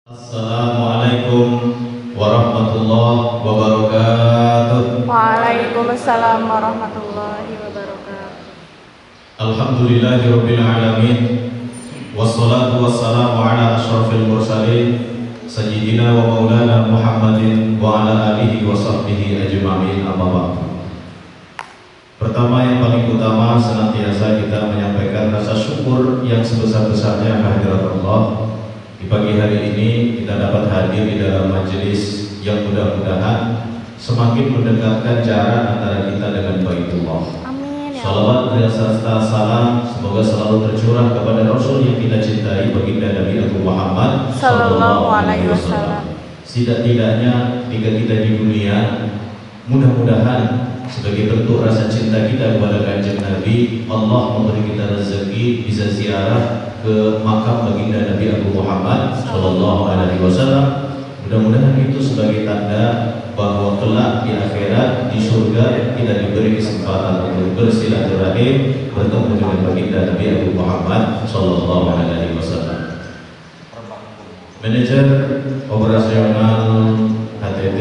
Assalamualaikum warahmatullahi wabarakatuh. Waalaikumsalam warahmatullahi wabarakatuh. Alhamdulillahirabbil alamin. Wassalatu wassalamu ala asyrafil mursalin sayyidina wa maulana Muhammadin wa ala alihi wa sahbihi ajma'in. Amma ba'du. Pertama, yang paling utama, senantiasa kita menyampaikan rasa syukur yang sebesar-besarnya kehadirat Allah. Di pagi hari ini kita dapat hadir di dalam majelis yang mudah-mudahan semakin mendekatkan jarak antara kita dengan Baitullah. Amin ya Allah. Salawat dan serta salam semoga selalu tercurah kepada Rasul yang kita cintai, baginda Nabi Abu Muhammad Sallallahu alaihi wasallam. Setidak-tidaknya ketika kita di dunia, mudah-mudahan sebagai bentuk rasa cinta kita kepada kanjeng Nabi, Allah memberi kita rezeki bisa ziarah ke makam baginda Nabi Abu Muhammad Sallallahu Alaihi Wasallam. Mudah-mudahan itu sebagai tanda bahwa kelak di akhirat di surga kita diberi kesempatan untuk bersilaturahim bertemu dengan baginda Nabi Abu Muhammad Sallallahu Alaihi Wasallam. Manajer operasional HTT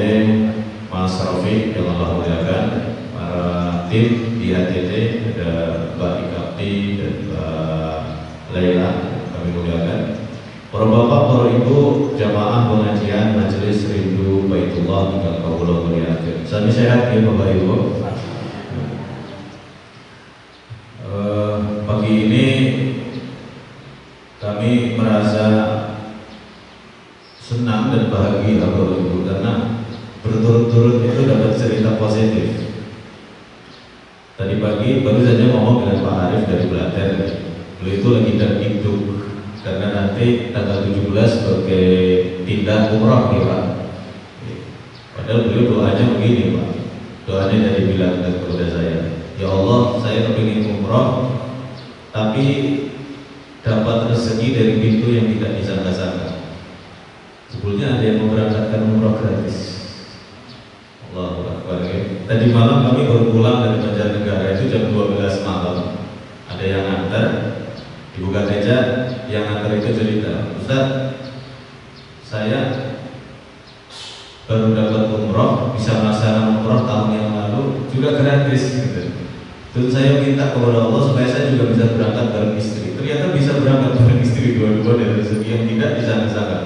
Mas Rafiq yang Allah muliakan, para tim di HTT, ada Mbak Ikapti dan Mbak Laila, kami muliakan. Para bapak, para ibu, jamaah pengajian Majelis Rindu Baitullah tinggal kaulah muliakan. Sami sehat ya Bapak Ibu. Pagi ini kami merasa senang dan bahagia Bapak Ibu karena berturut-turut itu dapat cerita positif. Tadi pagi baru saja ngomong dengan Pak Arif dari Blater. Beliau itu lagi terhitung karena nanti tanggal 17 sebagai pindah umrah ya Pak. Padahal beliau doanya begini Pak, doanya dari bilang kepada saya, ya Allah, saya kepingin umrah tapi dapat rezeki dari pintu yang tidak disangka-sangka. Sebelumnya ada yang memberangkatkan umrah gratis. Allahu Akbar ya. Tadi malam kami baru pulang dari Banjarnegara, itu jam 12 malam. Ada yang antar, dibuka meja, yang antar itu cerita, Ustaz, saya baru dapat umroh, bisa melaksanakan umroh tahun yang lalu juga gratis gitu. Terus saya minta kepada Allah supaya saya juga bisa berangkat bareng istri. Ternyata bisa berangkat bareng istri dua-dua dari rezeki yang tidak disangka-sangka.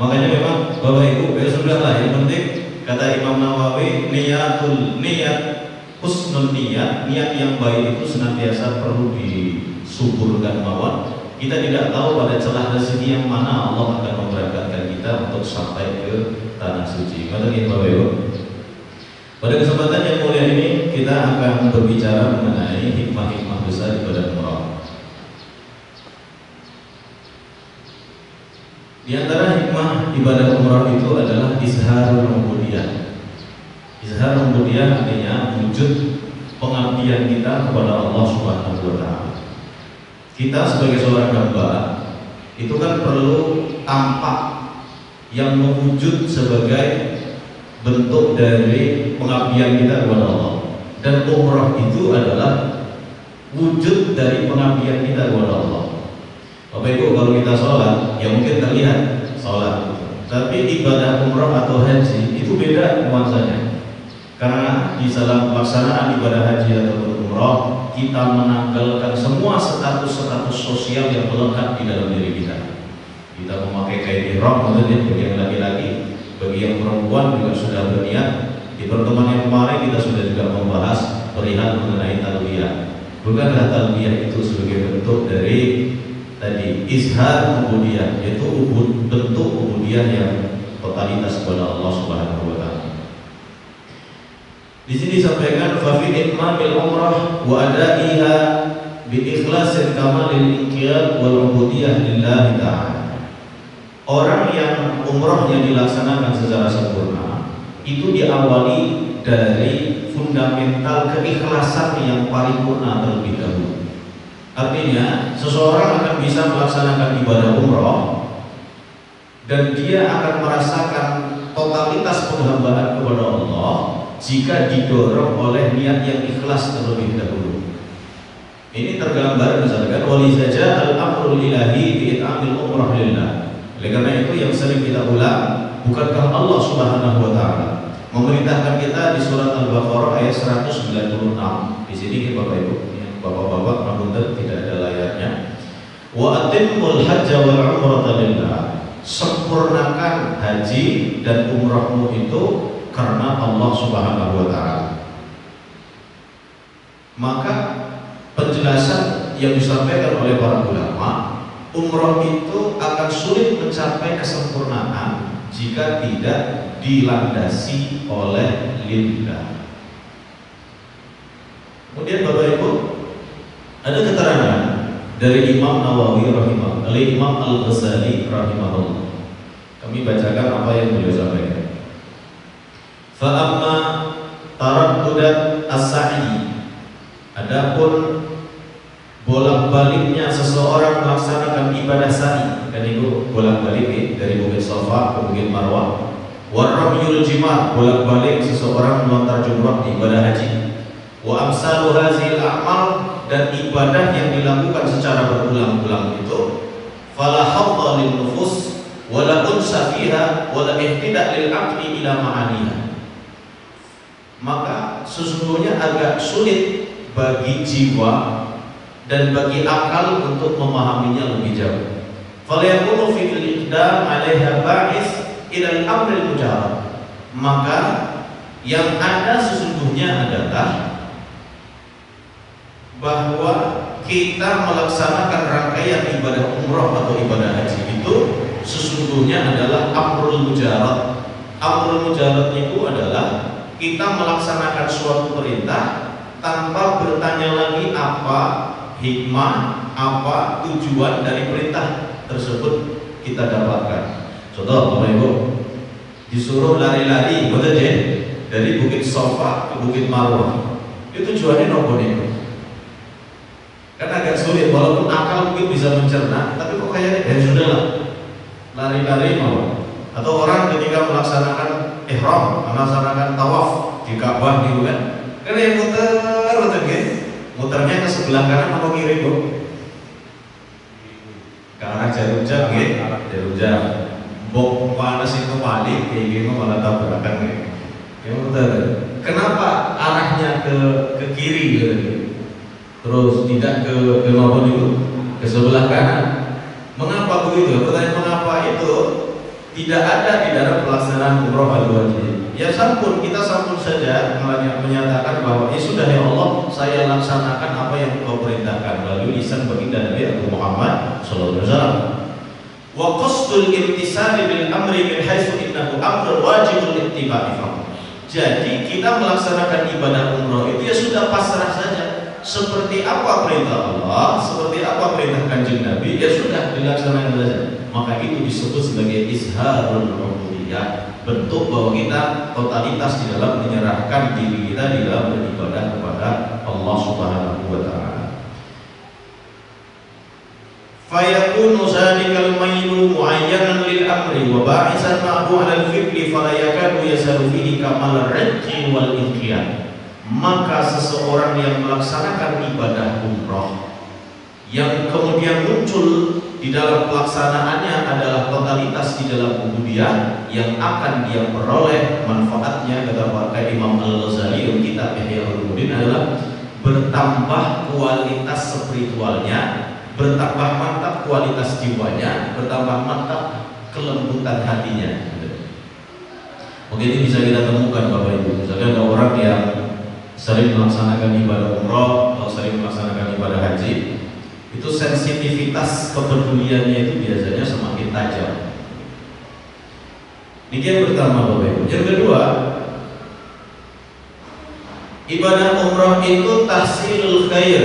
Makanya memang Bapak Ibu, ya sudahlah, yang penting kata Imam Nawawi, niat husnul niat yang baik itu senantiasa perlu disuburkan mawon. Kita tidak tahu pada celah rezeki yang mana Allah akan memberangkatkan kita untuk sampai ke tanah suci. Mari Bapak Ibu, pada kesempatan yang mulia ini kita akan berbicara mengenai hikmah-hikmah besar ibadah umrah. Di antara hikmah ibadah umrah itu adalah izharul ubudiyah. Izharul ubudiyah artinya wujud pengabdian kita kepada Allah Subhanahu wa taala. Kita sebagai seorang hamba itu kan perlu tampak yang mewujud sebagai bentuk dari pengabdian kita kepada Allah. Dan umrah itu adalah wujud dari pengabdian kita kepada Allah. Bapak Ibu, kalau kita sholat, ya mungkin terlihat sholat, tapi ibadah umrah atau haji itu beda nuansanya. Karena di dalam pelaksanaan ibadah haji atau umrah, kita menanggalkan semua status-status sosial yang melekat di dalam diri kita. Kita memakai kain ihram, kemudian bagi yang laki-laki, bagi yang perempuan juga sudah berniat. Di pertemuan yang kemarin kita sudah juga membahas perihal mengenai talbiyah. Bukankah talbiyah itu sebagai bentuk dari tadi izhar ubudiyah, yaitu bentuk ubudiyah yang totalitas kepada Allah Subhanahu wa taala. Di sini disampaikan fa fi itmamil umrah wa adaiha bi ikhlasin kamalil inqiyad wal ubudiyah lillahi ta'ala. Orang yang umrahnya dilaksanakan secara sempurna itu diawali dari fundamental keikhlasan yang paripurna terlebih dahulu. Artinya seseorang akan bisa melaksanakan ibadah umrah dan dia akan merasakan totalitas penghambaan kepada Allah jika didorong oleh niat yang ikhlas terlebih dahulu. Ini tergambar misalkan wali saja al-amrul ilahi bi it'amil umrah lillah. Oleh karena itu yang sering kita ulang, bukankah Allah Subhanahu wa taala memerintahkan kita di surat Al-Baqarah ayat 196. Di sini Bapak Ibu, Bapak-bapak, namun tidak ada layarnya. Wa atimmul hajja wal umrata lillah. Sempurnakan haji dan umrahmu itu karena Allah Subhanahu wa taala. Maka penjelasan yang disampaikan oleh para ulama, umrah itu akan sulit mencapai kesempurnaan jika tidak dilandasi oleh lillah. Kemudian Bapak Ibu, ada keterangan dari Imam Nawawi rahimahullah, oleh Imam Al-Ghazali rahimahullah. Kami bacakan apa yang beliau sampaikan. Fa amma taraddudat as-sa'i, adapun bolak-baliknya seseorang melaksanakan ibadah sa'i, kan itu bolak-balik dari Bukit Safa ke Bukit Marwah. Warramyul jimar, bolak-balik seseorang melontar jumrah di ibadah haji. Wa amsalu hazil a'mal, dan ibadah yang dilakukan secara berulang-ulang itu fala hadda lin nufus wala unsa fiha wala ihtidak lil aqli ila ma'aniha. Maka sesungguhnya agak sulit bagi jiwa dan bagi akal untuk memahaminya lebih jauh. Falayakunu fil iqdam 'alaiha ba'is ila al-amr al-mujarrad. Maka yang ada sesungguhnya adalah bahwa kita melaksanakan rangkaian ibadah umrah atau ibadah haji itu sesungguhnya adalah amrul mujarrad. Amrul mujarrad itu adalah kita melaksanakan suatu perintah tanpa bertanya lagi apa hikmah, apa tujuan dari perintah tersebut kita dapatkan. Contoh Bapak Ibu, disuruh lari-lari betul ya, dari Bukit Safa ke Bukit Marwah. Itu tujuannya nopo nih? Kan agak sulit, walaupun akal mungkin bisa mencerna, tapi kok kayaknya ya sudahlah, lari-lari mau. Atau orang ketika melaksanakan ihram, melaksanakan tawaf di Ka'bah gitu kan, kan yang muter gitu, muternya ke sebelah kanan atau kiri Bu? Ke arah jarum jam gitu, jarum jam. Bok panas itu balik kayak gini malah tabrakan gitu. Yang muter. Kenapa arahnya ke kiri gitu? Terus tidak ke maupun itu ke sebelah kanan. Mengapa begitu? Pertanyaan mengapa itu tidak ada di dalam pelaksanaan umroh al-wajib. Ya sampun, kita sampun saja menyatakan bahwa ya sudah ya Allah, saya laksanakan apa yang Kau perintahkan melalui lisan baginda Nabi Abu Muhammad sallallahu alaihi wasallam. Wa qasdul imtisali bil amri min haitsu innahu amrun wajibul ittiba'i. Jadi kita melaksanakan ibadah umroh itu ya sudah pasrah saja. Seperti apa perintah Allah, seperti apa perintah Kanjeng Nabi, ya sudah dilaksanakan saja. Maka itu disebut sebagai izharul ubudiyah, bentuk bahwa kita totalitas di dalam menyerahkan diri kita di dalam beribadah kepada Allah Subhanahu wa taala. Fayakunu zalikal mailu muayyanan lil amri wa ba'isan ma'hu 'ala al-fi'li fala yakadu yasalu fihi kamal ar-rizqi wal inqiyad. Maka seseorang yang melaksanakan ibadah umroh yang kemudian muncul di dalam pelaksanaannya adalah totalitas di dalam ubudiyah yang akan dia peroleh manfaatnya, kata Imam Al-Ghazali dalam kitab Ihya Ulumuddin, adalah bertambah kualitas spiritualnya, bertambah mantap kualitas jiwanya, bertambah mantap kelembutan hatinya. Mungkin ini bisa kita temukan Bapak Ibu. Misalkan ada orang yang sering melaksanakan ibadah umroh atau sering melaksanakan ibadah haji, itu sensitivitas kepeduliannya itu biasanya semakin tajam. Ini yang pertama Bapak Ibu. Yang kedua, ibadah umroh itu tahsilul khair,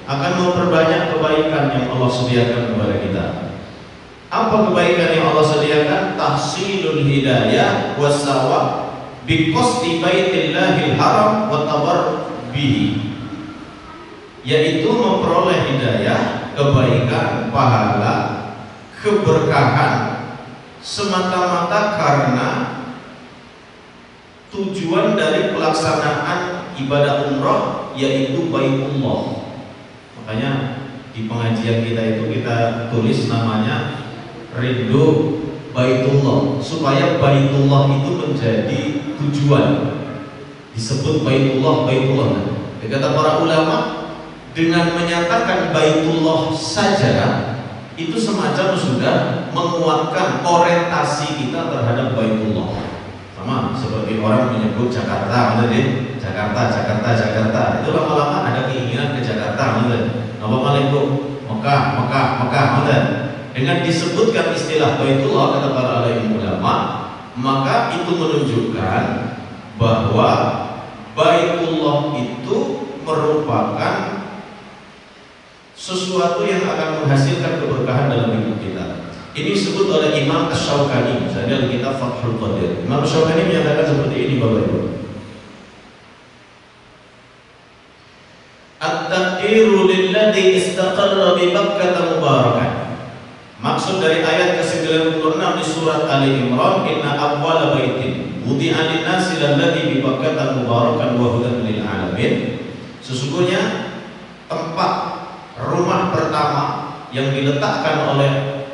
akan memperbanyak kebaikan yang Allah sediakan kepada kita. Apa kebaikan yang Allah sediakan? Tahsilul hidayah wassawab biqasdi baitillahil haram wa tabarruk bihi, yaitu memperoleh hidayah, kebaikan, pahala, keberkahan semata-mata karena tujuan dari pelaksanaan ibadah umrah yaitu Baitullah. Makanya di pengajian kita itu kita tulis namanya rindu Baitullah, supaya Baitullah itu menjadi tujuan. Disebut Baitullah, Baitullah. Kata para ulama, dengan menyatakan Baitullah saja itu semacam sudah menguatkan orientasi kita terhadap Baitullah. Sama seperti orang menyebut Jakarta, Jakarta. Itu lama-lama ada keinginan ke Jakarta, apa malah itu Mekah. Dengan disebutkan istilah Baitullah, kata para alim ulama, maka itu menunjukkan bahwa Baitullah itu merupakan sesuatu yang akan menghasilkan keberkahan dalam hidup kita. Ini disebut oleh Imam Asy-Syaukani, misalnya dalam kitab Fathul Qadir. Imam Asy-Syaukani menyatakan seperti ini, Bapak Ibu. At-taqdiru lilladzi istaqarra bi Makkah mubarakan. Maksud dari ayat ke-96 di surat Ali Imran, inna awwala baitin wudi'a lin-nasi lalladzi bi Makkah mubarakan wa hudan lil alamin. Sesungguhnya tempat rumah pertama yang diletakkan oleh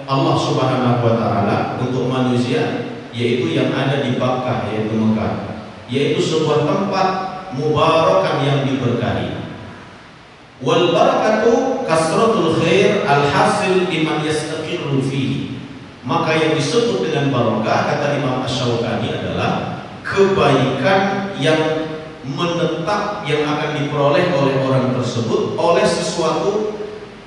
Allah Subhanahu wa taala untuk manusia, yaitu yang ada di Makkah, yaitu Mekah, yaitu sebuah tempat mubarakan yang diberkahi. Wal barakatu kasratul khair alhasil liman yastaqirru fihi. Maka yang disebut dengan barakah, kata Imam Asy-Syaukani, adalah kebaikan yang menetap yang akan diperoleh oleh orang tersebut oleh sesuatu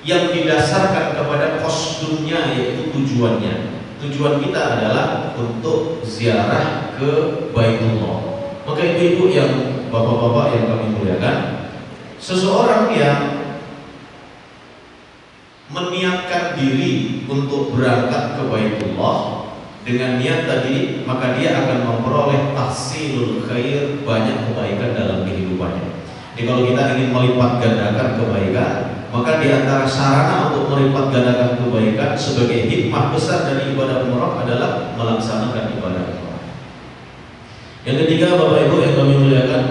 yang didasarkan kepada kostumnya, yaitu tujuannya. Tujuan kita adalah untuk ziarah ke Baitullah. Maka ibu-ibu yang bapak-bapak yang kami muliakan, seseorang yang meniatkan diri untuk berangkat ke Baitullah dengan niat tadi, maka dia akan memperoleh tahsilul khair, banyak kebaikan dalam kehidupannya. Jadi kalau kita ingin melipat gandakan kebaikan, maka di antara sarana untuk melipat gandakan kebaikan sebagai hikmah besar dari ibadah umrah adalah melaksanakan ibadah umrah. Yang ketiga, Bapak Ibu yang kami muliakan,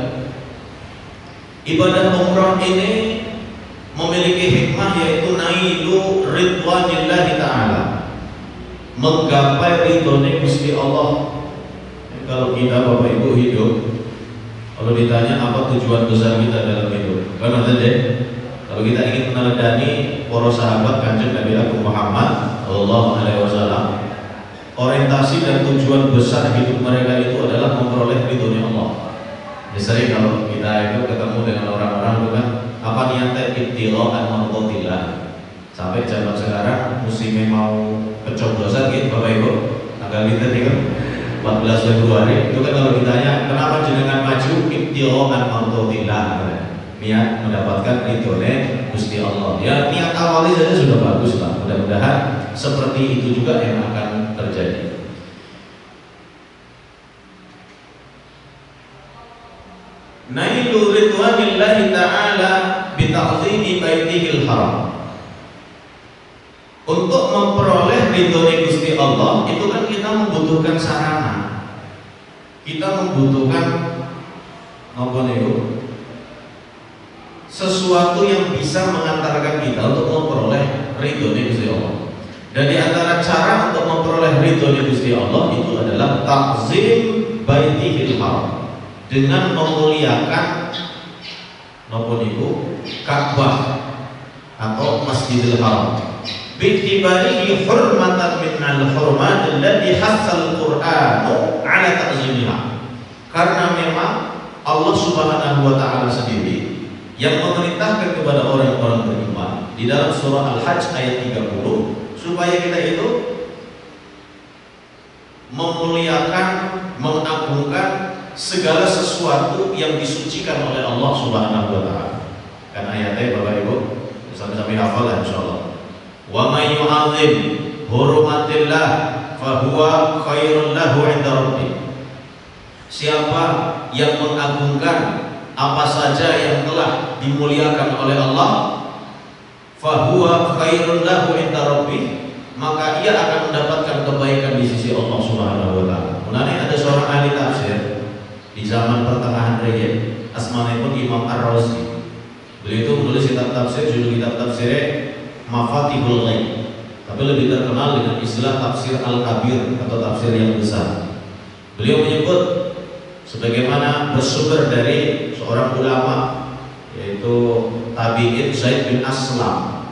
ibadah umrah ini memiliki hikmah, yaitu nailu ridwanillahi ta'ala, menggapai ridhonya Gusti Allah. Kalau kita Bapak Ibu hidup, kalau ditanya apa tujuan besar kita dalam hidup, kan ada deh. Kalau kita ingin meneladani para sahabat Kanjeng Nabi Agung Muhammad Sallallahu Alaihi Wasallam, orientasi dan tujuan besar hidup mereka itu adalah memperoleh ridhonya Allah. Jadi sering kalau kita itu ketemu dengan orang-orang itu kan, apa niatnya ibtigha'an mardatillah. Sampai zaman sekarang musimnya mau pencoblosan gitu Bapak Ibu, tanggal kita nih 14 Februari itu kan, kalau ditanya kenapa jenengan maju, ibtigha'an mardatillah, niat mendapatkan ridhonya Gusti Allah. Ya niat awalnya saja sudah bagus lah. Mudah-mudahan seperti itu juga yang akan terjadi. Nailu ridwanillahi ta'ala bita'zimi baitihil haram. Untuk memperoleh ridhonya Gusti Allah itu kan kita membutuhkan sarana. Kita membutuhkan apa nih? Sesuatu yang bisa mengantarkan kita untuk memperoleh ridhonya Gusti Allah. Dan di antara cara untuk memperoleh ridhonya Gusti Allah itu adalah ta'zim baitihil haram, dengan memuliakan napa niku Ka'bah atau Masjidil Haram. Bi'tibarihi hurmatan min al-hurmat allati hassal Qur'anu 'ala ta'zimiha. Karena memang Allah Subhanahu wa taala sendiri yang memerintahkan kepada orang-orang beriman di dalam surah Al-Hajj ayat 30 supaya kita itu memuliakan, mengagungkan segala sesuatu yang disucikan oleh Allah Subhanahu wa taala. Kan ayatnya Bapak Ibu sampai hafal ya insyaallah. Wa may yu'azzim hurumatillah fa huwa khairul lahu 'inda rabbih. Siapa yang mengagungkan apa saja yang telah dimuliakan oleh Allah, fahuwa khairun lahu inda rabbih, maka ia akan mendapatkan kebaikan di sisi Allah Subhanahu wa taala. Mulane ada seorang ahli tafsir di zaman pertengahan raya, asmanya pun Imam Ar-Razi. Beliau itu menulis kitab tafsir, judul kitab tafsirnya Mafatihul Ghaib, tapi lebih terkenal dengan istilah tafsir Al-Kabir atau tafsir yang besar. Beliau menyebut sebagaimana bersumber dari seorang ulama yaitu tabi'in Zaid bin Aslam,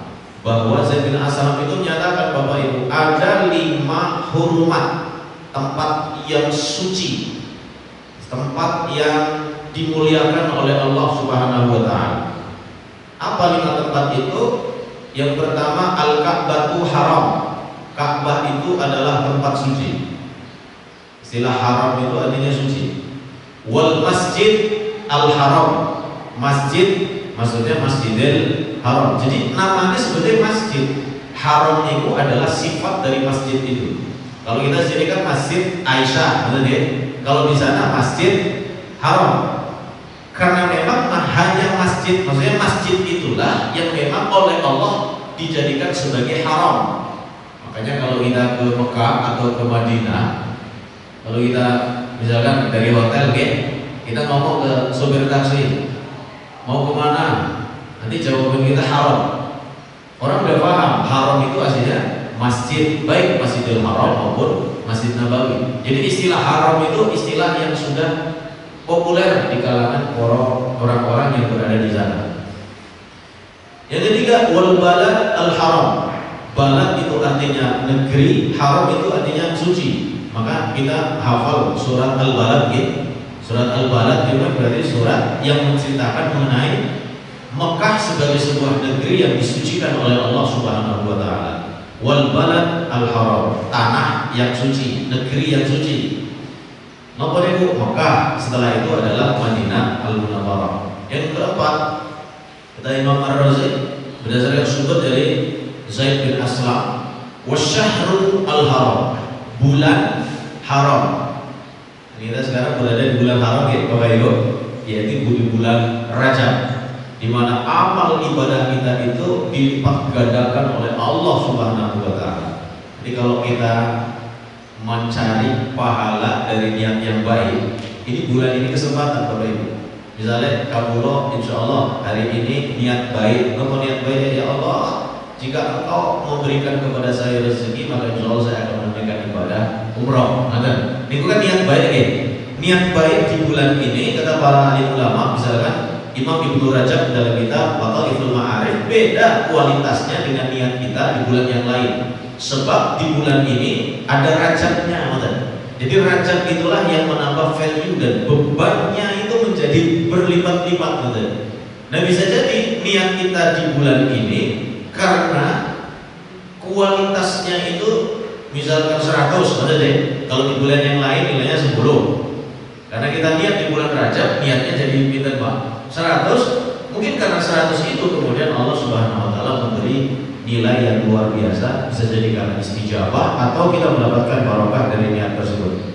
bahwa Zaid bin Aslam itu menyatakan Bapak Ibu ada 5 hurumat, tempat yang suci, tempat yang dimuliakan oleh Allah Subhanahu wa taala. Apa 5 tempat itu? Yang pertama Al-Ka'batu Haram. Ka'bah itu adalah tempat suci. Istilah haram itu artinya suci. Wal Masjid Al-Haram. Masjid maksudnya Masjidil Haram. Jadi namanya sebenarnya masjid. Haram itu adalah sifat dari masjid itu. Kalau kita sini kan Masjid Aisyah, betul ya? Kalau di sana Masjid Haram. Karena memang hanya masjid, maksudnya masjid itulah yang memang oleh Allah dijadikan sebagai haram. Makanya kalau kita ke Mekah atau ke Madinah, kalau kita misalkan dari hotel, kita ngomong ke sopir taksi, mau kemana? Nanti jawaban kita haram. Orang udah paham, haram itu aslinya masjid, baik Masjidil Haram maupun Masjid Nabawi. Jadi istilah haram itu istilah yang sudah populer di kalangan orang-orang yang berada di sana. Yang ketiga, wal balad al haram. Balad itu artinya negeri, haram itu artinya suci. Maka kita hafal surat Al-Balad gitu. Surat Al-Balad itu berarti surat yang menceritakan mengenai Mekah sebagai sebuah negeri yang disucikan oleh Allah Subhanahu wa taala. Wal balad al haram, tanah yang suci, negeri yang suci. Nomor itu Mekah, setelah itu adalah Madinah Al-Munawwarah. Yang keempat, kata Imam Ar-Razi berdasarkan sumber dari Zaid bin Aslam, wasyahrul al-haram, bulan haram. Kita sekarang berada di bulan haram ya, Bapak Ibu, yaitu di bulan Rajab, di mana amal ibadah kita itu dilipat gandakan oleh Allah Subhanahu wa taala. Jadi kalau kita mencari pahala dari niat yang baik, ini bulan ini kesempatan Bapak Ibu. Misalnya kamu insya Allah hari ini niat baik, kamu niat baik ya Allah, jika engkau memberikan kepada saya rezeki maka insya Allah saya akan menunaikan ibadah umroh. Nah, ini bukan niat baik ya. Niat baik di bulan ini kata para alim ulama, misalkan Imam Ibnu Rajab dalam kitab Lataiful Ma'arif, beda kualitasnya dengan niat kita di bulan yang lain. Sebab di bulan ini ada rajabnya, jadi rajab itulah yang menambah value dan bebannya itu menjadi berlipat-lipat, Nah bisa jadi niat kita di bulan ini karena kualitasnya itu misalkan 100, kalau di bulan yang lain nilainya 10. Karena kita niat di bulan Rajab niatnya jadi pinter Pak 100, mungkin karena 100 itu kemudian Allah Subhanahu wa taala memberi nilai yang luar biasa, bisa jadi karena istijabah atau kita mendapatkan barokah dari niat tersebut.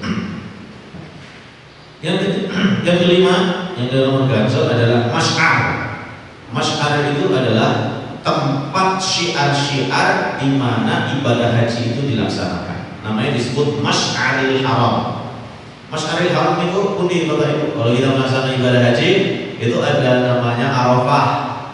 Yang kelima, yang dalam Gansel adalah Masy'ar. Masy'ar itu adalah tempat syiar-syiar di mana ibadah haji itu dilaksanakan. Namanya disebut Masy'aril Haram. Masy'aril Haram itu pundi Bapak Ibu? Kalau kita melaksanakan ibadah haji itu ada namanya Arafah,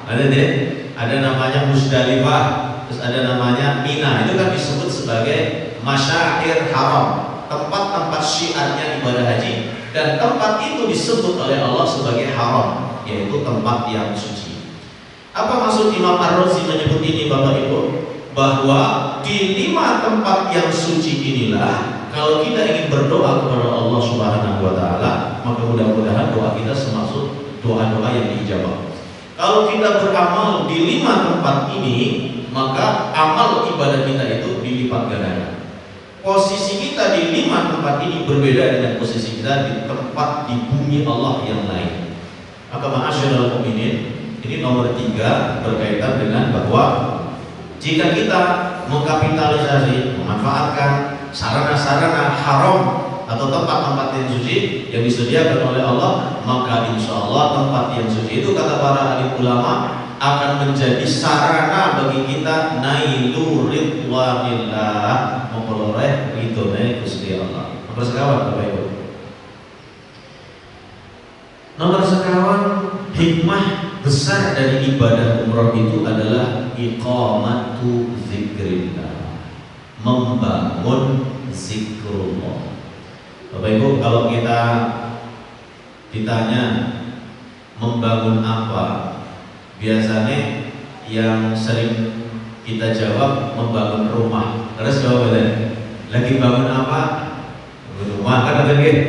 ada namanya Musdalifah, terus ada namanya Mina. Itu kan disebut sebagai Masy'aril Haram, tempat-tempat syiarnya ibadah haji, dan tempat itu disebut oleh Allah sebagai haram, yaitu tempat yang suci. Apa maksud Imam Ar-Razi menyebut ini Bapak Ibu? Bahwa di 5 tempat yang suci inilah kalau kita ingin berdoa kepada Allah Subhanahu wa taala, maka mudah-mudahan doa kita termasuk doa-doa yang diijabah. Kalau kita beramal di 5 tempat ini, maka amal ibadah kita itu dilipat gandakan. Posisi kita di 5 tempat ini berbeda dengan posisi kita di tempat di bumi Allah yang lain. Maka ma'asyiral mukminin, ini nomor 3 berkaitan dengan bahwa jika kita mengkapitalisasi, memanfaatkan sarana-sarana haram atau tempat-tempat yang suci yang disediakan oleh Allah, maka insya Allah tempat yang suci itu kata para alim ulama akan menjadi sarana bagi kita nailu ridwanillah, memperoleh ridhonya Gusti Allah. Nomor sekawan Bapak Ibu. Nomor sekawan, hikmah besar dari ibadah umroh itu adalah iqamatu zikrillah. membangun zikrullah. Bapak Ibu, kalau kita ditanya membangun apa, biasanya yang sering kita jawab membangun rumah. Terus jawabannya lagi bangun apa? Rumah kan ada gitu.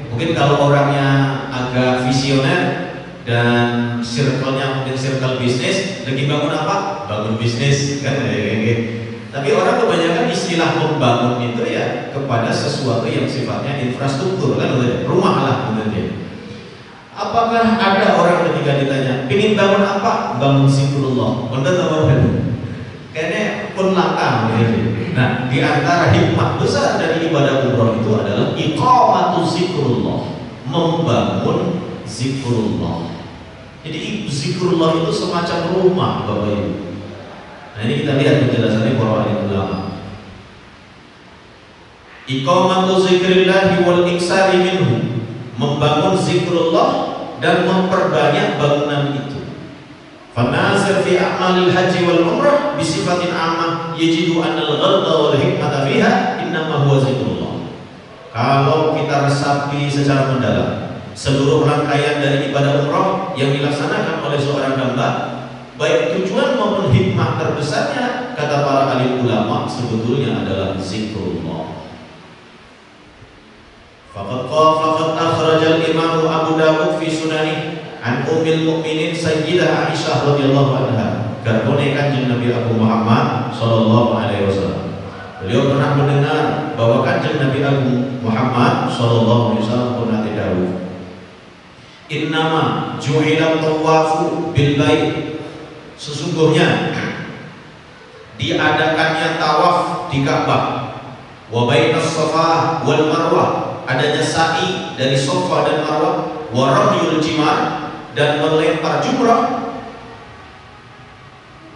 Mungkin kalau orangnya agak visioner dan circle-nya mungkin circle bisnis, lagi bangun apa? Bangun bisnis kan gitu. Tapi orang kebanyakan istilah membangun itu ya kepada sesuatu yang sifatnya infrastruktur kan, rumah lah begitu. Apakah ada orang ketika ditanya, "Pingin bangun apa?" Bangun zikrullah. Benar atau bukan? Kayaknya pun langka begitu. Nah, di antara hikmah besar dari ibadah umroh itu adalah iqamatu zikrullah, membangun zikrullah. Jadi zikrullah itu semacam rumah, Bapak Ibu. Nah, ini kita lihat penjelasannya para alim ulama. Iqamatu zikrillah wal iksari minhu, membangun zikrullah dan memperbanyak bangunan itu. Fanasir fi a'malil haji wal umrah bisifatin ammah yajidu annal ghalda wal hikmata fiha innama huwa zikrullah. Kalau kita resapi secara mendalam seluruh rangkaian dari ibadah umrah yang dilaksanakan oleh seorang hamba, baik tujuan maupun hikmah terbesarnya, kata para alim ulama, sebetulnya adalah zikrullah. Faqad akhrajal Imam Abu Dawud fi Sunanih an Ummul Mukminin Sayyidah Aisyah radhiyallahu anha, garbone Kanjeng Nabi Abu Muhammad sallallahu alaihi wasallam. Beliau pernah mendengar bahwa Kanjeng Nabi Abu Muhammad sallallahu alaihi wasallam pernah dawuh, "Innama ju'ila tawafu bil bait." Sesungguhnya diadakannya tawaf di Ka'bah, wa bainas Safa wal Marwah, adanya sa'i dari Safa dan Marwah, wa ramyul jimar, dan melempar jumrah.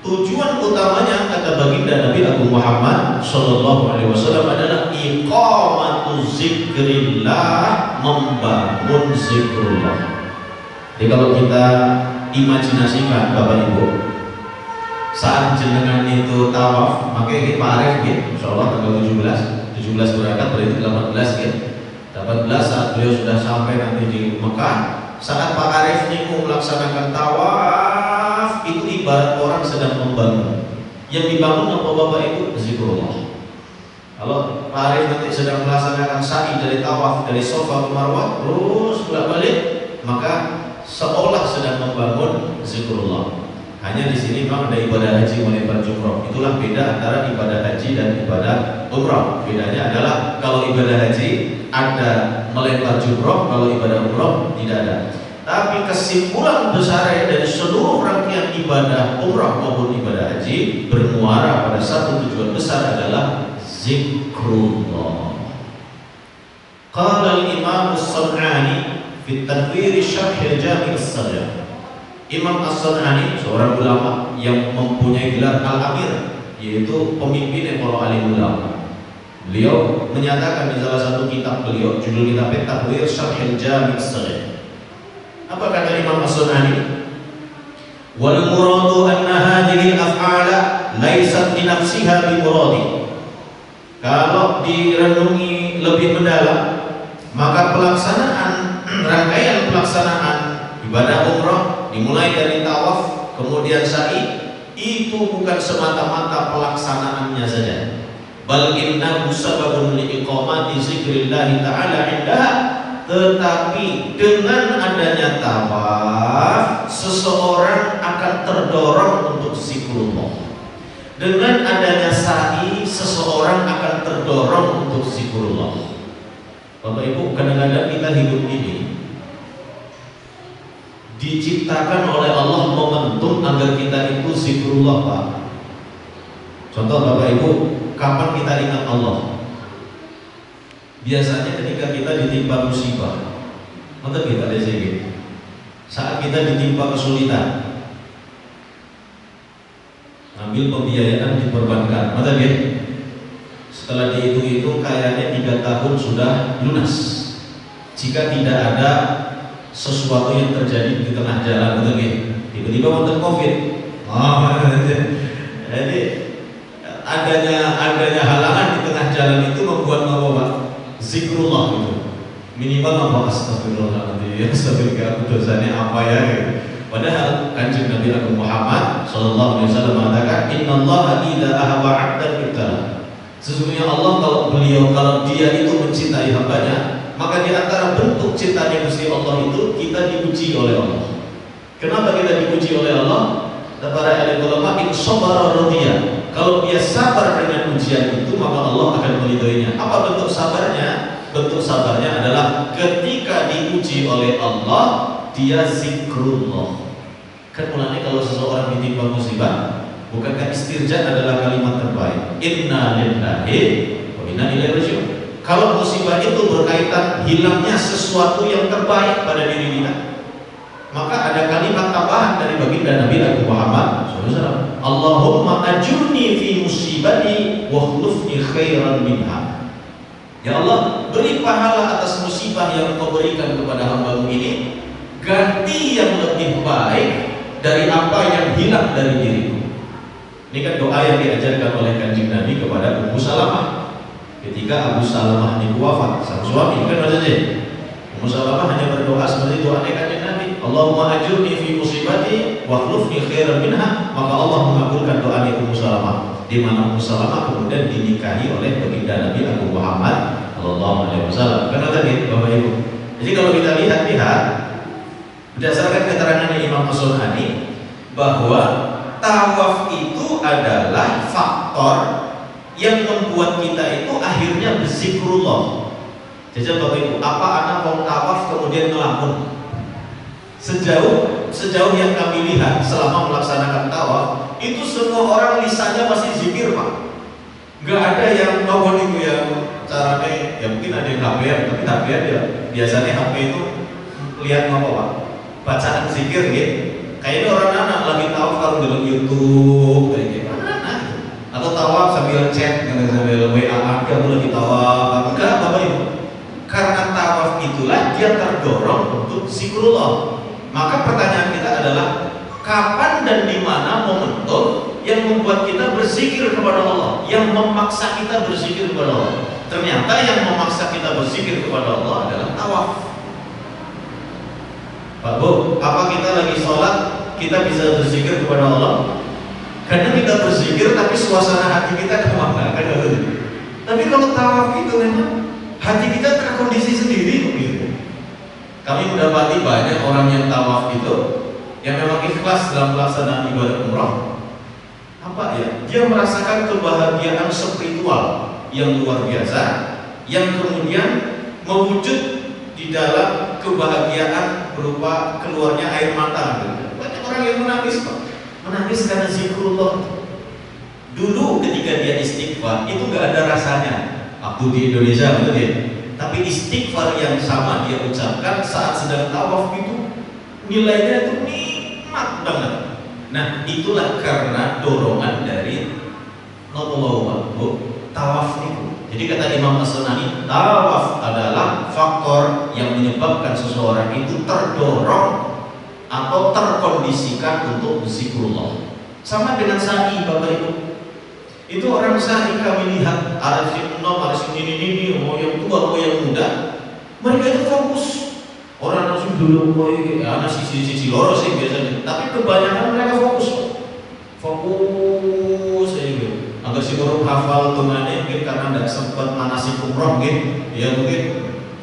Tujuan utamanya, kata baginda Nabi Abu Muhammad sallallahu alaihi wasallam, adalah iqamatu zikrillah, membangun zikrullah. Jadi kalau kita imajinasikan Bapak Ibu, saat jenengan itu tawaf, maka ini Pak Arif gitu, insyaallah tanggal 17 berangkat, berarti 18 gitu. 18 saat beliau sudah sampai nanti di Mekah, saat Pak Arif niku melaksanakan tawaf, itu ibarat orang sedang membangun. Yang dibangun apa Bapak Ibu? Zikrullah. Kalau Pak Arif nanti sedang melaksanakan sa'i dari tawaf dari Safa ke Marwah, terus bolak-balik, maka seolah sedang membangun zikrullah. Hanya di sini memang ada ibadah haji melempar jumrah. Itulah beda antara ibadah haji dan ibadah umrah. Bedanya adalah kalau ibadah haji ada melempar jumrah, kalau ibadah umrah tidak ada. Tapi kesimpulan besar dari seluruh rangkaian ibadah umrah maupun ibadah haji bermuara pada satu tujuan besar, adalah zikrullah. Qala al-Imam As-Sun'ani fi Tanwir Syarh Al-Jami' As-Saghir. Imam As-Sun'ani seorang ulama yang mempunyai gelar Al-Amir, yaitu pemimpin para alim ulama. Beliau menyatakan di salah satu kitab beliau, judul kitabnya Tanwir Syarh Al-Jami' As-Saghir. Apa kata Imam As-Sun'ani? Wal muradu anna hadhihi al-af'ala laysat bi nafsiha bi muradi. Kalau direnungi lebih mendalam, maka pelaksanaan rangkaian pelaksanaan ibadah umrah dimulai dari tawaf kemudian sa'i, itu bukan semata-mata pelaksanaannya saja, bal innahu sababun li iqamati zikrillah ta'ala indaha. Tetapi dengan adanya tawaf, seseorang akan terdorong untuk zikrullah. Dengan adanya sa'i, seseorang akan terdorong untuk zikrullah. Bapak Ibu, kadang-kadang kita hidup ini diciptakan oleh Allah momentum agar kita itu zikrullah, Pak. Contoh Bapak Ibu, kapan kita ingat Allah? Biasanya ketika kita ditimpa musibah, maka kita ada zikir. Saat kita ditimpa kesulitan, ambil pembiayaan di perbankan, maka dia setelah dihitung-hitung kayaknya 3 tahun sudah lunas. Jika tidak ada sesuatu yang terjadi di tengah jalan, tiba-tiba wonten COVID. Jadi adanya halangan di tengah jalan itu membuat apa? Zikrullah itu. Minimal apa? Astagfirullahaladzim, astagfirullah, dosanya apa ya? Gitu. Padahal Kanjeng Nabi Agung Muhammad sallallahu alaihi wasallam mengatakan, "Innallaha idza ahabba 'abdan ibtalah." Sesungguhnya Allah kalau dia itu mencintai hambanya, maka di antara bentuk cintanya Gusti Allah itu kita diuji oleh Allah. Kenapa kita diuji oleh Allah? Para alim ulama, in sabara radiya. Kalau dia sabar dengan ujian itu, maka Allah akan meridhoinya. Apa bentuk sabarnya? Bentuk sabarnya adalah ketika diuji oleh Allah, dia zikrullah. Kan mulanya kalau seseorang ditimpa musibah, bukankah istirja adalah kalimat terbaik? Inna lillahi wa inna ilaihi raji'un. Kalau musibah itu berkaitan hilangnya sesuatu yang terbaik pada diri kita, maka ada kalimat tambahan dari baginda Nabi Agung Muhammad SAW. Allahumma ajurni fi musibati wa khlufni khairan minha. Ya Allah, beri pahala atas musibah yang Kau berikan kepada hamba-Mu ini, ganti yang lebih baik dari apa yang hilang dari diriku. Ini kan doa yang diajarkan oleh Kanjeng Nabi kepada Ummu Salamah ketika Abu Salamah ini wafat, sang suami kan maksudnya. Ummu Salamah hanya berdoa seperti doa Kanjeng Nabi, Allahumma ajurni fi musibati wa khlufni khairan minha. Maka Allah mengabulkan doa Ummu Salamah, di mana Ummu Salamah kemudian dinikahi oleh baginda Nabi Agung Muhammad sallallahu alaihi wasallam. Karena tadi Bapak Ibu, jadi kalau kita lihat berdasarkan keterangan Imam As-Sunani bahwa tawaf itu adalah faktor yang membuat kita itu akhirnya berzikrullah. Jadi Bapak Ibu, apa anak mau tawaf kemudian ngelamun? Sejauh yang kami lihat selama melaksanakan tawaf, itu semua orang lisannya pasti zikir, Pak. Gak ada yang ngomong itu yang caranya, ya mungkin ada yang HP-an, tapi HP-an ya biasanya HP itu lihat ngomong, Pak, bacaan zikir gitu. Kayaknya orang anak lagi tawaf kalau dalam YouTube kayak gitu. Atau tawaf sambil chat, sambil WA, aku lagi tawaf. Enggak, Bapak Ibu. Karena tawaf itulah dia terdorong untuk zikrullah. Maka pertanyaan kita adalah, kapan dan di mana momentum yang membuat kita berzikir kepada Allah, yang memaksa kita berzikir kepada Allah? Ternyata yang memaksa kita berzikir kepada Allah adalah tawaf. Pak Bu, apa kita lagi sholat kita bisa berzikir kepada Allah? Karena kita berzikir tapi suasana hati kita kemana? Kan gitu. Tapi kalau tawaf itu memang hati kita terkondisi sendiri begitu. Kami mendapati banyak orang yang tawaf itu yang memang ikhlas dalam pelaksanaan ibadah umrah. Apa ya? Dia merasakan kebahagiaan spiritual yang luar biasa, yang kemudian mewujud di dalam kebahagiaan berupa keluarnya air mata. Banyak orang yang menangis, Pak. Menangis karena zikrullah. Dulu ketika dia istighfar itu nggak ada rasanya. Waktu di Indonesia betul ya. Tapi istighfar yang sama dia ucapkan saat sedang tawaf itu nilainya itu nikmat banget. Nah, itulah karena dorongan dari tawaf itu. Jadi kata Imam As-Sunani, tawaf adalah faktor yang menyebabkan seseorang itu terdorong atau terkondisikan untuk zikrullah. Sama dengan sa'i, Bapak Ibu. Itu orang sa'i kami lihat arasin ini, mau yang tua, mau yang muda, mereka itu fokus. Orang langsung dulu mau anak sisi loro sih biasanya, tapi kebanyakan mereka fokus aja. Agar si orang hafal tungannya mungkin karena tidak sempat manasik umroh mungkin, ya mungkin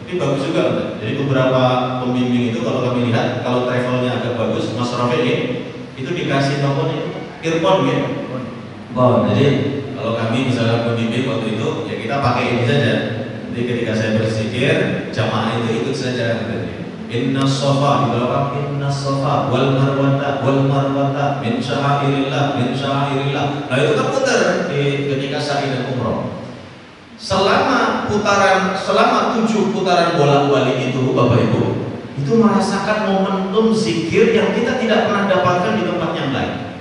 ini bagus juga. Jadi beberapa pembimbing itu kalau kami lihat, kalau travelnya agak bagus, Mas Rafi itu dikasih nomor earphone gitu. Jadi kalau kami misalnya pembimbing waktu itu, ya kita pakai ini saja. Jadi ketika saya berzikir, jamaah itu ikut saja. Inna sofa di belakang, inna sofa wal marwata min sya'airillah. Nah itu kan putar ketika sa'i dan umroh. Selama 7 putaran bolak-balik itu, Bapak Ibu, itu merasakan momentum zikir yang kita tidak pernah dapatkan di tempat yang lain.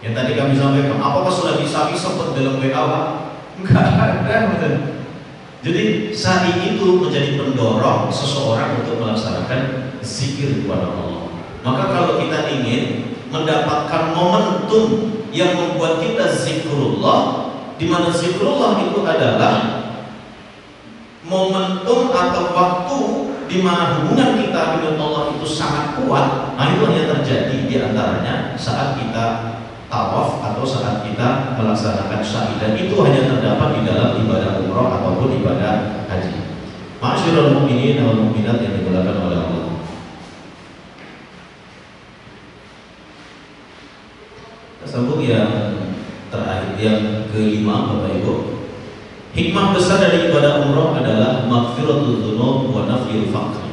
Yang tadi kami sampaikan, apakah sudah sa'i sempat dalam WA? Enggak ada. Jadi sa'i itu menjadi pendorong seseorang untuk melaksanakan zikir kepada Allah. Maka kalau kita ingin mendapatkan momentum yang membuat kita zikrullah, di mana zikrullah itu adalah momentum atau waktu di mana hubungan kita dengan Allah itu sangat kuat. Nah, itu hanya terjadi di antaranya saat kita tawaf atau saat kita melaksanakan sa'i, dan itu hanya terdapat di dalam ibadah umroh ataupun ibadah haji. Ma'asyiral mu'minin wal mu'minat yang dimuliakan oleh Allah. Sambung yang terakhir, yang kelima, Bapak Ibu. Hikmah besar dari ibadah umroh adalah maghfiratul dzunub wa nafyul faqr.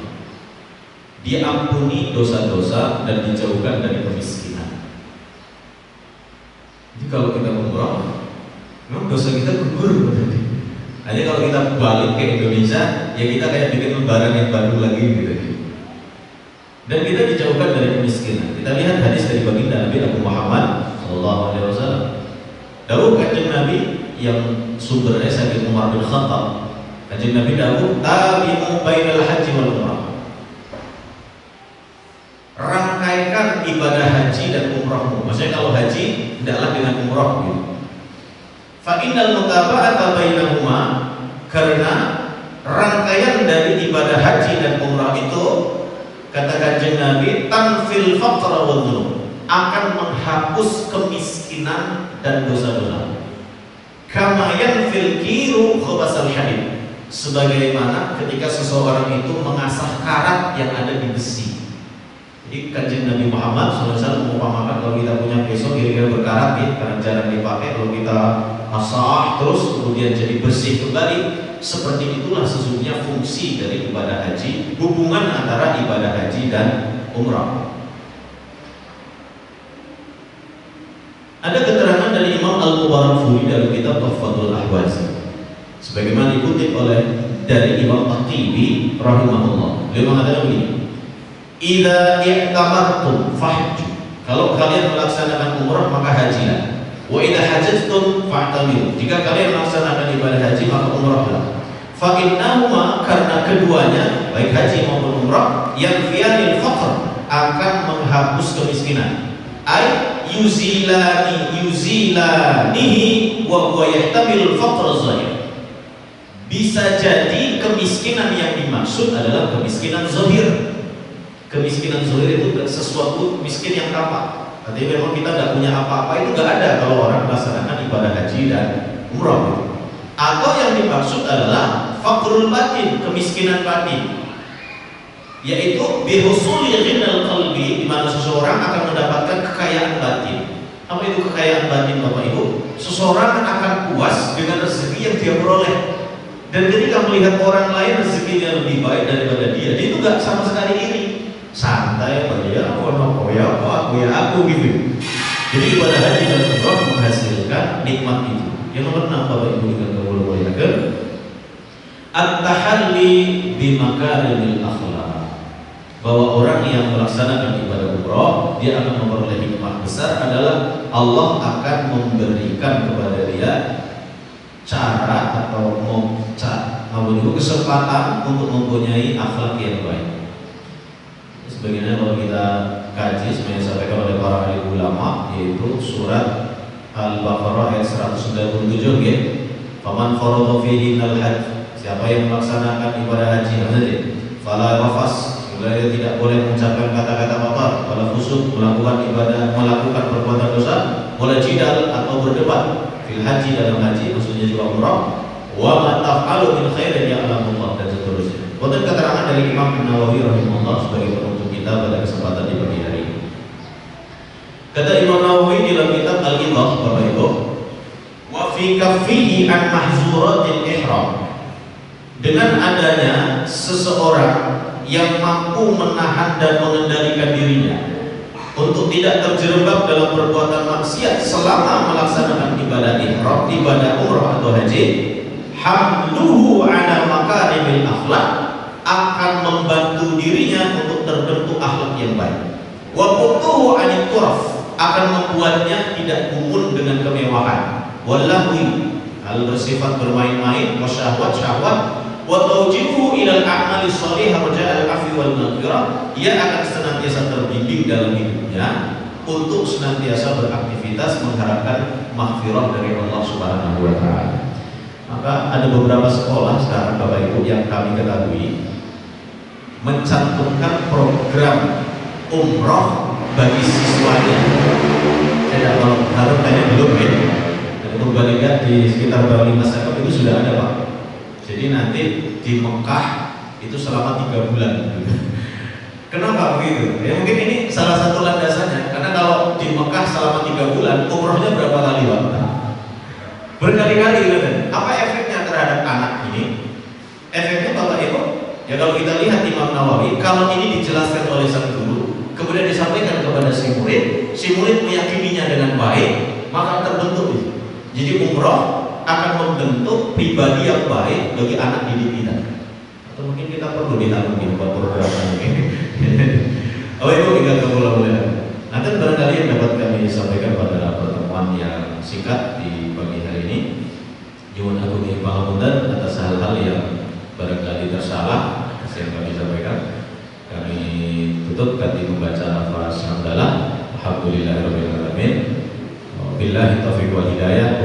Diampuni dosa-dosa dan dijauhkan dari kemiskinan. Jadi kalau kita umroh, memang dosa kita gugur berarti. Jadi kalau kita balik ke Indonesia, ya kita kayak bikin lebaran yang baru lagi gitu. Dan kita dijauhkan dari kemiskinan. Kita lihat hadis dari baginda Nabi Abu Muhammad sallallahu alaihi wasallam. Dawuh kanjeng Nabi yang sumbernya Sayyidina Umar bin Khattab. Kanjeng Nabi dawuh, "Tabi'u bainal haji wal umrah." Rangkaikan ibadah haji dan umrahmu. Maksudnya kalau haji tidaklah dengan umrah gitu. Fa innal mutaba'ata bainahuma, karena rangkaian dari ibadah haji dan umrah itu, kata kanjeng Nabi, tanfil faqra wal dzunub, akan menghapus kemiskinan dan dosa-dosa. Kama yanfil kiru khabasal hadid, sebagaimana ketika seseorang itu mengasah karat yang ada di besi. Jadi kanjeng Nabi Muhammad SAW mengumpamakan kalau kita punya pisau kira-kira berkarat ya, karena jarang dipakai, kalau kita asah terus kemudian jadi bersih kembali, seperti itulah sesungguhnya fungsi dari ibadah haji, hubungan antara ibadah haji dan umrah. Ada keterangan dari Imam Al-Mubarakfuri dalam kitab Tuhfatul Ahwaz, sebagaimana dikutip oleh dari Imam At-Tibi rahimahullah. Beliau mengatakan begini, "Idza i'tamartum fahajju." Kalau kalian melaksanakan umrah maka hajilah. Wa idza hajjtum fa'tamiru. Jika kalian melaksanakan ibadah haji maka umrahlah. Fa innahuma, karena keduanya baik haji maupun umrah, yanfiyanil faqr, akan menghapus kemiskinan. Ay yuzilanihi wa huwa yahtamilul faqr zahir. Bisa jadi kemiskinan yang dimaksud adalah kemiskinan zahir. Kemiskinan zahir itu sesuatu miskin yang tampak. Artinya memang kita tidak punya apa-apa, itu nggak ada kalau orang melaksanakan ibadah haji dan umrah. Atau yang dimaksud adalah faqrul batin, kemiskinan batin, yaitu bihusuli ghinal qalbi, di mana seseorang akan mendapatkan kekayaan batin. Apa itu kekayaan batin, Bapak Ibu? Seseorang akan puas dengan rezeki yang dia peroleh. Dan ketika melihat orang lain rezekinya lebih baik daripada dia itu nggak sama sekali iri. Santai ya, aku gitu. Jadi ibadah haji dan umrah menghasilkan nikmat itu. Yang nomor 6, Bapak Ibu dengan kemuliaan, at-tahalli bi makarimil akhlaq. Bahwa orang yang melaksanakan ibadah umrah, dia akan memperoleh hikmah besar, adalah Allah akan memberikan kepada dia cara atau kesempatan untuk mempunyai akhlak yang baik. Sebagaimana kalau kita kaji sebenarnya disampaikan oleh para alim ulama, yaitu surat Al-Baqarah ayat 197 ya. Faman farada fihi al-hajj, siapa yang melaksanakan ibadah haji maksudnya fala rafas, dia tidak boleh mengucapkan kata-kata kotor, wala fusuk, melakukan ibadah, melakukan perbuatan dosa, wala jidal atau berdebat fil haji, dalam haji maksudnya juga umrah, wa ma taf'alu min khairin ya'lamullah, dan seterusnya. Untuk keterangan dari Imam Nawawi rahimahullah sebagai penutup kita pada kesempatan di pagi hari ini. Kata Imam Nawawi dalam kitab Al-Idah, Bapak Ibu, wa fi kaffihi an mahzuratil ihram, dengan adanya seseorang yang mampu menahan dan mengendalikan dirinya untuk tidak terjerembab dalam perbuatan maksiat selama melaksanakan ibadah ihram, ibadah umrah atau haji, hamluhu ala makarimil akhlaq, akan membantu dirinya untuk terbentuk akhlak yang baik. Wa qutuhu anit turaf, akan membuatnya tidak gumun dengan kemewahan. Wallahu, hal bersifat bermain-main, wasyahwat-syahwat, wa tawjihu ilal a'mali shalihah raja'al afi wal maghfirah, ia akan senantiasa terbimbing dalam hidupnya untuk senantiasa beraktivitas mengharapkan maghfirah dari Allah Subhanahu wa taala. Maka ada beberapa sekolah sekarang Bapak Ibu yang kami ketahui mencantumkan program umroh bagi siswanya. Saya tidak harus tanya belum ya. Dan Purbalingga di sekitar Bali Masyarakat itu sudah ada Pak. Jadi nanti di Mekah itu selama 3 bulan. Kenapa begitu? Ya mungkin ini salah satu landasannya. Karena kalau di Mekah selama 3 bulan, umrohnya berapa kali Pak? Berkali-kali kan? Apa efeknya terhadap anak ini? Efeknya Bapak Ibu, ya kalau kita lihat Imam Nawawi, kalau ini dijelaskan oleh sang guru, kemudian disampaikan kepada si murid meyakininya dengan baik, maka terbentuk itu. Jadi umroh akan membentuk pribadi yang baik bagi anak didik kita. Atau mungkin kita perlu lihat mungkin buat program ini. Oh Ibu ingat kemuliaan. Nanti barangkali yang dapat kami sampaikan pada pertemuan yang singkat di pagi hari ini. Nyuwun agung ing pangapunten atas hal-hal yang barangkali tersalah yang kami sampaikan. Kami tutup kanthi membaca lafaz hamdalah. Alhamdulillahirabbil alamin. Billahi taufiq wal hidayah.